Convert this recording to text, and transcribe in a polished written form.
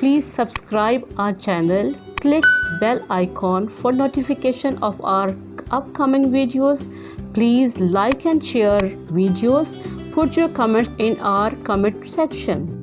Please subscribe our channel, click bell icon for notification of our upcoming videos. Please like and share videos. Put your comments in our comment section.